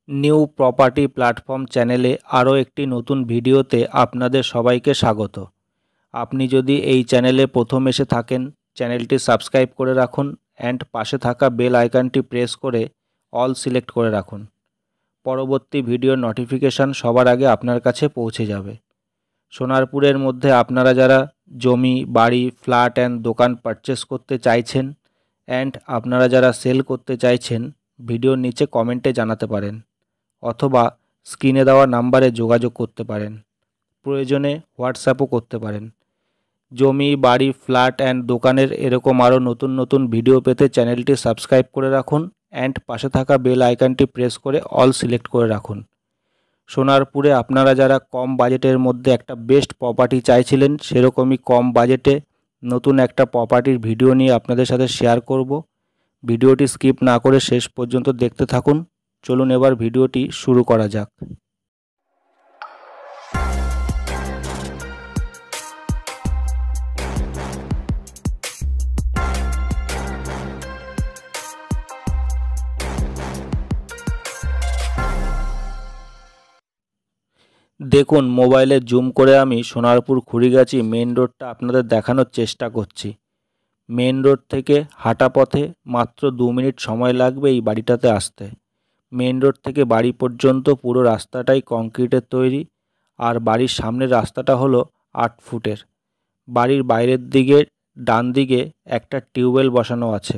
New property platform চ্যানেলে আরও একটি নতুন ভিডিওতে আপনাদের সবাইকে স্বাগত। আপনি যদি এই চ্যানেলে প্রথম এসে থাকেন, চ্যানেলটি সাবস্ক্রাইব করে রাখুন অ্যান্ড পাশে থাকা বেল আইকনটি প্রেস করে অল সিলেক্ট করে রাখুন। পরবর্তী ভিডিওর নোটিফিকেশান সবার আগে আপনার কাছে পৌঁছে যাবে। সোনারপুরের মধ্যে আপনারা যারা জমি, বাড়ি, ফ্ল্যাট অ্যান্ড দোকান পারচেস করতে চাইছেন অ্যান্ড আপনারা যারা সেল করতে চাইছেন, ভিডিওর নিচে কমেন্টে জানাতে পারেন অথবা স্ক্রিনে দেওয়া নাম্বারে যোগাযোগ করতে পারেন। প্রয়োজনে হোয়াটসঅ্যাপও করতে পারেন। জমি, বাড়ি, ফ্ল্যাট অ্যান্ড দোকানের এরকম আরও নতুন নতুন ভিডিও পেতে চ্যানেলটি সাবস্ক্রাইব করে রাখুন অ্যান্ড পাশে থাকা বেল আইকনটি প্রেস করে অল সিলেক্ট করে রাখুন। সোনারপুরে আপনারা যারা কম বাজেটের মধ্যে একটা বেস্ট প্রপার্টি চাইছিলেন, সেরকমই কম বাজেটে নতুন একটা প্রপার্টির ভিডিও নিয়ে আপনাদের সাথে শেয়ার করব। ভিডিওটি স্কিপ না করে শেষ পর্যন্ত দেখতে থাকুন। চলুন এবার ভিডিওটি শুরু করা যাক। দেখুন, মোবাইলে জুম করে আমি সোনারপুর খুড়িগাছি মেন রোডটা আপনাদের দেখানোর চেষ্টা করছি। মেন রোড থেকে হাঁটা পথে মাত্র 2 মিনিট সময় লাগবে এই বাড়িটাতে আসতে। মেন রোড থেকে বাড়ি পর্যন্ত পুরো রাস্তাটাই কংক্রিটের তৈরি, আর বাড়ির সামনের রাস্তাটা হলো 8 ফুটের। বাড়ির বাইরের দিকে ডান দিকে একটা টিউবওয়েল বসানো আছে।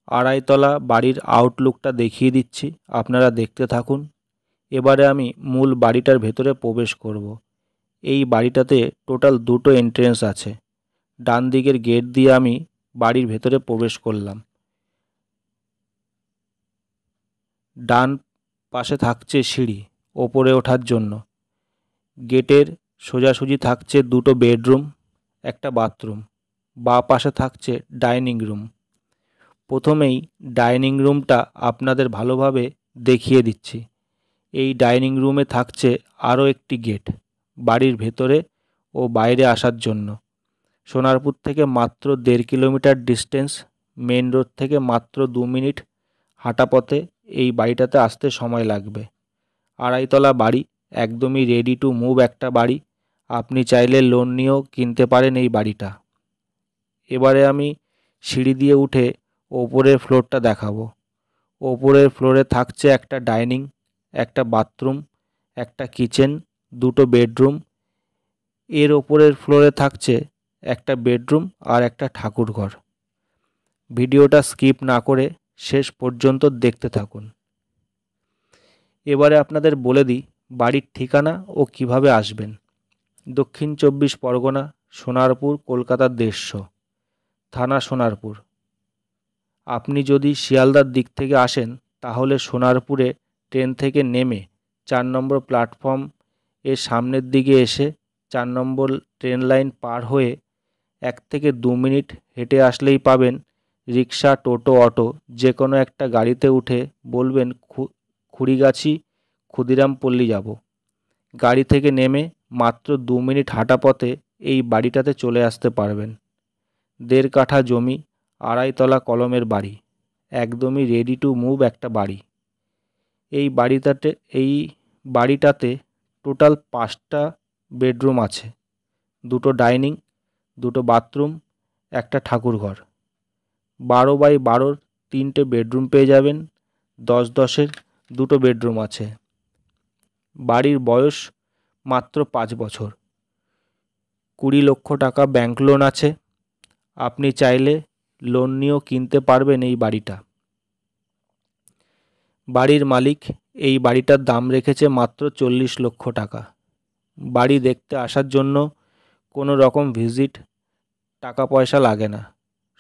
আড়াইতলা বাড়ির আউটলুকটা দেখিয়ে দিচ্ছি, আপনারা দেখতে থাকুন। এবারে আমি মূল বাড়িটার ভেতরে প্রবেশ করব। এই বাড়িটাতে টোটাল 2টো এন্ট্রেন্স আছে। ডান দিকের গেট দিয়ে আমি বাড়ির ভেতরে প্রবেশ করলাম। ডান পাশে থাকছে সিঁড়ি ওপরে ওঠার জন্য। গেটের সোজাসুজি থাকছে 2টো বেডরুম, একটা বাথরুম। বাঁ পাশে থাকছে ডাইনিং রুম। প্রথমেই ডাইনিং রুমটা আপনাদের ভালোভাবে দেখিয়ে দিচ্ছি। এই ডাইনিং রুমে থাকছে আরও একটি গেট বাড়ির ভেতরে ও বাইরে আসার জন্য। সোনারপুর থেকে মাত্র 1.5 কিলোমিটার ডিস্টেন্স, মেন রোড থেকে মাত্র 2 মিনিট হাঁটা পথে এই বাড়িটাতে আসতে সময় লাগবে। আড়াইতলা বাড়ি, একদমই রেডি টু মুভ একটা বাড়ি। আপনি চাইলে লোন নিয়েও কিনতে পারেন এই বাড়িটা। এবারে আমি সিঁড়ি দিয়ে উঠে ওপরের ফ্লোরটা দেখাবো। ওপরের ফ্লোরে থাকছে একটা ডাইনিং, একটা বাথরুম, একটা কিচেন, 2টো বেডরুম। এর ওপরের ফ্লোরে থাকছে একটা বেডরুম আর একটা ঠাকুরঘর। ভিডিওটা স্কিপ না করে শেষ পর্যন্ত দেখতে থাকুন। এবারে আপনাদের বলে দিই বাড়ির ঠিকানা ও কিভাবে আসবেন। দক্ষিণ 24 পরগনা, সোনারপুর, কলকাতার 150, থানা সোনারপুর। আপনি যদি শিয়ালদার দিক থেকে আসেন তাহলে সোনারপুরে ট্রেন থেকে নেমে 4 নম্বর প্ল্যাটফর্ম এর সামনের দিকে এসে 4 নম্বর ট্রেন লাইন পার হয়ে 1 থেকে 2 মিনিট হেঁটে আসলেই পাবেন রিক্সা, টোটো, অটো যে কোনো একটা গাড়িতে উঠে বলবেন খুড়িগাছি ক্ষুদিরাম পল্লী যাব। গাড়ি থেকে নেমে মাত্র 2 মিনিট হাঁটা পথে এই বাড়িটাতে চলে আসতে পারবেন। 1.5 কাঠা জমি, আড়াইতলা কলমের বাড়ি, একদমই রেডি টু মুভ একটা বাড়ি। এই বাড়িটাতে টোটাল 5টা বেডরুম আছে, 2টো ডাইনিং, 2টো বাথরুম, একটা ঠাকুরঘর। 12x12 3টে বেডরুম পেয়ে যাবেন। 10-10-এর 2টো বেডরুম আছে। বাড়ির বয়স মাত্র 5 বছর। 20 লক্ষ টাকা ব্যাংক লোন আছে। আপনি চাইলে লোন নিয়েও কিনতে পারবেন এই বাড়িটা। বাড়ির মালিক এই বাড়িটার দাম রেখেছে মাত্র 40 লক্ষ টাকা। বাড়ি দেখতে আসার জন্য কোনো রকম ভিজিট, টাকা পয়সা লাগে না,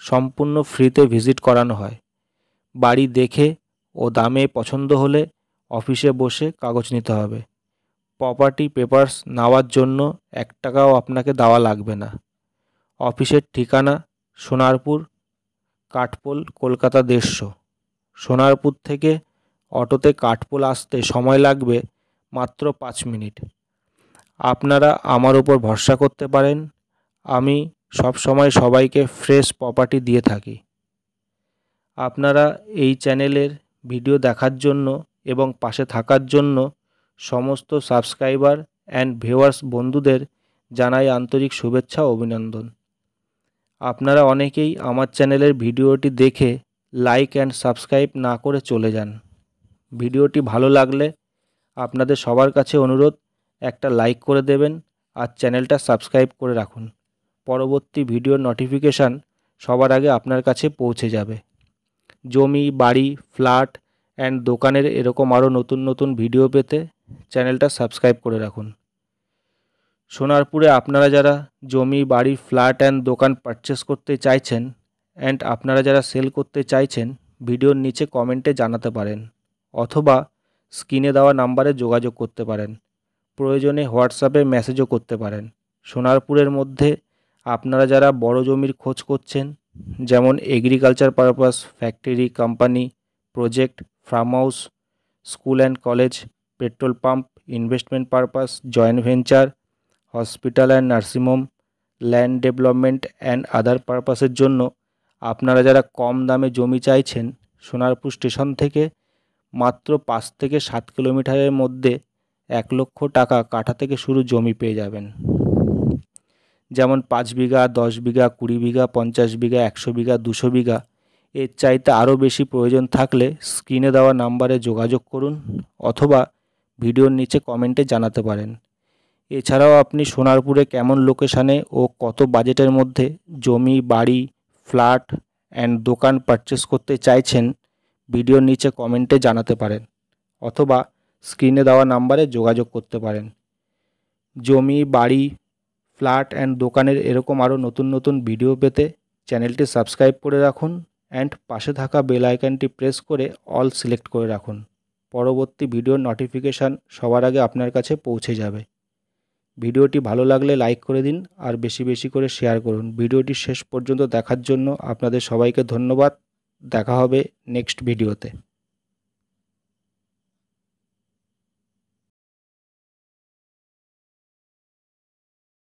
সম্পূর্ণ ফ্রিতে ভিজিট করানো হয়। বাড়ি দেখে ও দামে পছন্দ হলে অফিসে বসে কাগজ নিতে হবে। প্রপার্টি পেপারস নেওয়ার জন্য 1 টাকাও আপনাকে দেওয়া লাগবে না। অফিসের ঠিকানা সোনারপুর, কাঠপোল, কলকাতা 150। সোনারপুর থেকে অটোতে কাঠপোল আসতে সময় লাগবে মাত্র 5 মিনিট। আপনারা আমার উপর ভরসা করতে পারেন। আমি সব সময় সবাইকে ফ্রেশ প্রপার্টি দিয়ে থাকি। আপনারা এই চ্যানেলের ভিডিও দেখার জন্য এবং পাশে থাকার জন্য সমস্ত সাবস্ক্রাইবার অ্যান্ড ভিউয়ার্স বন্ধুদের জানাই আন্তরিক শুভেচ্ছা ও অভিনন্দন। আপনারা অনেকেই আমার চ্যানেলের ভিডিওটি দেখে লাইক অ্যান্ড সাবস্ক্রাইব না করে চলে যান। ভিডিওটি ভালো লাগলে আপনাদের সবার কাছে অনুরোধ, একটা লাইক করে দেবেন আর চ্যানেলটা সাবস্ক্রাইব করে রাখুন। পরবর্তী ভিডিওর নোটিফিকেশান সবার আগে আপনার কাছে পৌঁছে যাবে। জমি, বাড়ি, ফ্ল্যাট অ্যান্ড দোকানের এরকম আরও নতুন নতুন ভিডিও পেতে চ্যানেলটা সাবস্ক্রাইব করে রাখুন। সোনারপুরে আপনারা যারা জমি, বাড়ি, ফ্ল্যাট অ্যান্ড দোকান পারচেস করতে চাইছেন অ্যান্ড আপনারা যারা সেল করতে চাইছেন, ভিডিওর নিচে কমেন্টে জানাতে পারেন অথবা স্ক্রিনে দেওয়া নাম্বারে যোগাযোগ করতে পারেন। প্রয়োজনে হোয়াটসঅ্যাপে মেসেজও করতে পারেন। সোনারপুরের মধ্যে আপনারা যারা বড় জমির খোঁজ করছেন, যেমন agriculture purpose, factory, company, project, farm house, school and college, petrol pump, investment purpose, joint venture, hospital and nursing home, land development and other পারপাসের জন্য আপনারা যারা কম দামে জমি চাইছেন, সোনারপুর স্টেশন থেকে মাত্র 5 থেকে 7 কিলোমিটারের মধ্যে 1 লক্ষ টাকা কাঠা থেকে শুরু জমি পেয়ে যাবেন। যেমন 5 বিঘা, 10 বিঘা, 20 বিঘা, 50 বিঘা, 100 বিঘা, 200 বিঘা। এর চাইতে আরও বেশি প্রয়োজন থাকলে স্ক্রিনে দেওয়া নাম্বারে যোগাযোগ করুন অথবা ভিডিওর নিচে কমেন্টে জানাতে পারেন। এছাড়াও আপনি সোনারপুরে কেমন লোকেশানে ও কত বাজেটের মধ্যে জমি, বাড়ি, ফ্ল্যাট অ্যান্ড দোকান পারচেস করতে চাইছেন, ভিডিওর নিচে কমেন্টে জানাতে পারেন অথবা স্ক্রিনে দেওয়া নাম্বারে যোগাযোগ করতে পারেন। জমি, বাড়ি, ফ্ল্যাট অ্যান্ড দোকানের এরকম আরও নতুন নতুন ভিডিও পেতে চ্যানেলটি সাবস্ক্রাইব করে রাখুন অ্যান্ড পাশে থাকা বেল আইকনটি প্রেস করে অল সিলেক্ট করে রাখুন। পরবর্তী ভিডিওর নোটিফিকেশান সবার আগে আপনার কাছে পৌঁছে যাবে। ভিডিওটি ভালো লাগলে লাইক করে দিন আর বেশি বেশি করে শেয়ার করুন। ভিডিওটি শেষ পর্যন্ত দেখার জন্য আপনাদের সবাইকে ধন্যবাদ। দেখা হবে নেক্সট ভিডিওতে।